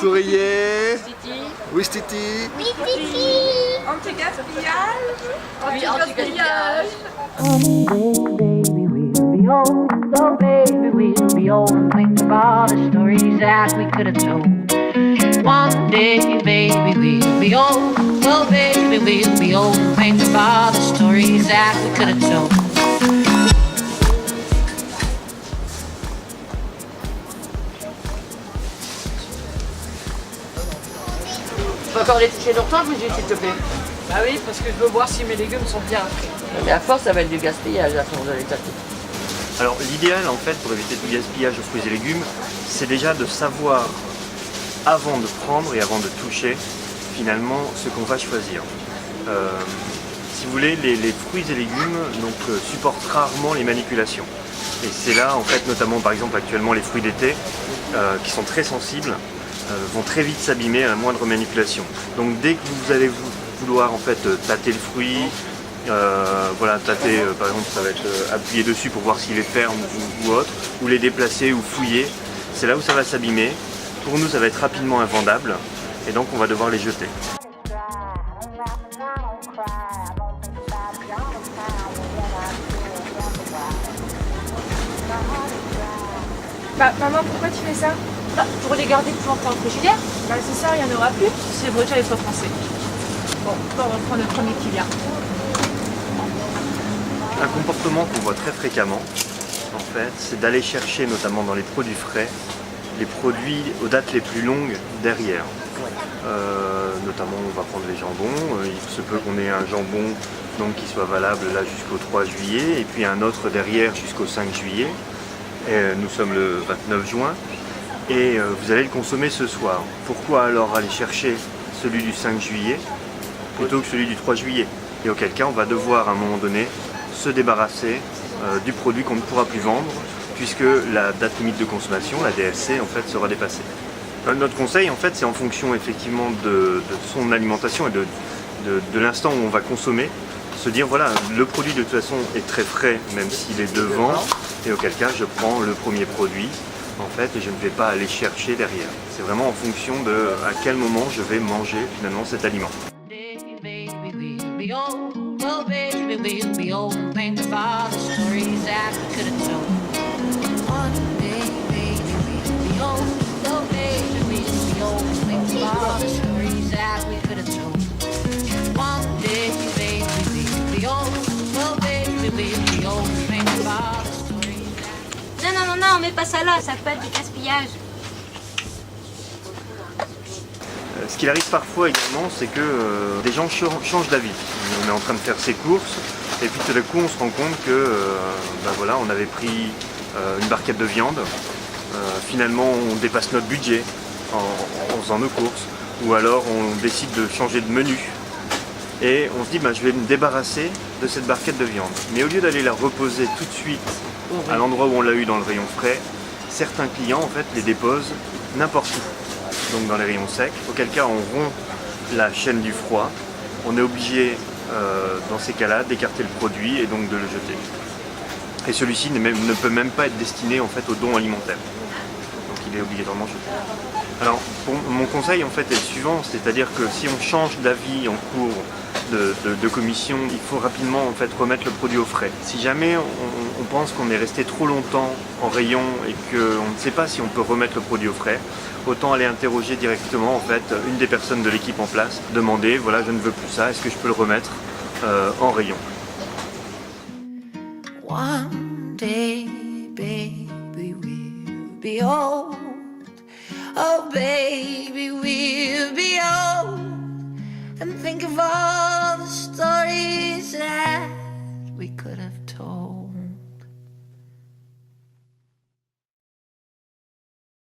Souriez. Titi. Oui, Titi. Oui, Titi. Anti-gaspillage. Oui, anti-gaspillage. Oh baby, we'll be old and think of all the stories that we could have told. One day, baby, we'll be old. Oh baby, we'll be old and think of all the stories that we could have told. Tu peux encore les toucher longtemps, Brigitte, s'il te plaît? Bah oui, parce que je veux voir si mes légumes sont bien après. Mais à force, ça va être du gaspillage à force de les tâter. Alors l'idéal en fait pour éviter du gaspillage aux fruits et légumes, c'est déjà de savoir avant de prendre et avant de toucher finalement ce qu'on va choisir. Si vous voulez, les fruits et légumes supportent rarement les manipulations. Et c'est là en fait notamment par exemple actuellement les fruits d'été qui sont très sensibles vont très vite s'abîmer à la moindre manipulation. Donc dès que vous allez vouloir en fait tâter le fruit, voilà, tâter par exemple ça va être appuyer dessus pour voir s'il est ferme ou autre, ou les déplacer ou fouiller, c'est là où ça va s'abîmer. Pour nous ça va être rapidement invendable et donc on va devoir les jeter. Bah, maman, pourquoi tu fais ça? Bah, pour les garder plus longtemps au frigidaire. Bah, c'est ça, il n'y en aura plus. C'est vrai, j'allais être français. Bon, on va prendre le premier qui vient. Un comportement qu'on voit très fréquemment, en fait, c'est d'aller chercher, notamment dans les produits frais, les produits aux dates les plus longues derrière. Notamment, on va prendre les jambons. Il se peut qu'on ait un jambon qui soit valable là jusqu'au 3 juillet, et puis un autre derrière jusqu'au 5 juillet. Nous sommes le 29 juin, et vous allez le consommer ce soir. Pourquoi alors aller chercher celui du 5 juillet plutôt que celui du 3 juillet? Et auquel cas, on va devoir à un moment donné se débarrasser du produit qu'on ne pourra plus vendre puisque la date limite de consommation, la DLC, en fait, sera dépassée. Notre conseil, en fait, c'est en fonction effectivement de son alimentation et de l'instant où on va consommer, se dire voilà, le produit de toute façon est très frais même s'il est devant, et auquel cas je prends le premier produit en fait et je ne vais pas aller chercher derrière. C'est vraiment en fonction de à quel moment je vais manger finalement cet aliment. Oh baby, we'll be old and think of all the stories that we could have told. One day, baby, we'll be old. Oh baby, we'll be old and think of all the stories that we could have told. One day, baby, we'll be old. Oh baby, we'll be old and think of all the stories that... Non, non, non, non, on met pas ça là, ça peut être du gaspillage. Ce qu'il arrive parfois également, c'est que des gens changent d'avis. On est en train de faire ses courses et puis tout d'un coup on se rend compte que voilà, on avait pris une barquette de viande. Finalement on dépasse notre budget en faisant nos courses. Ou alors on décide de changer de menu. Et on se dit je vais me débarrasser de cette barquette de viande. Mais au lieu d'aller la reposer tout de suite à l'endroit où on l'a eu dans le rayon frais, certains clients en fait les déposent n'importe où. Donc dans les rayons secs, auquel cas on rompt la chaîne du froid, on est obligé dans ces cas-là d'écarter le produit et donc de le jeter. Et celui-ci ne peut même pas être destiné en fait aux dons alimentaires, donc il est obligatoirement jeté. Alors mon conseil en fait est le suivant, c'est-à-dire que si on change d'avis en cours de commission, il faut rapidement en fait remettre le produit au frais. Si jamais on pense qu'on est resté trop longtemps en rayon et qu'on ne sait pas si on peut remettre le produit au frais, autant aller interroger directement en fait une des personnes de l'équipe en place, demander voilà je ne veux plus ça, est-ce que je peux le remettre en rayon. One day, baby, we'll be old. Oh baby, we'll be old. And think of all the stories that we could have told. told.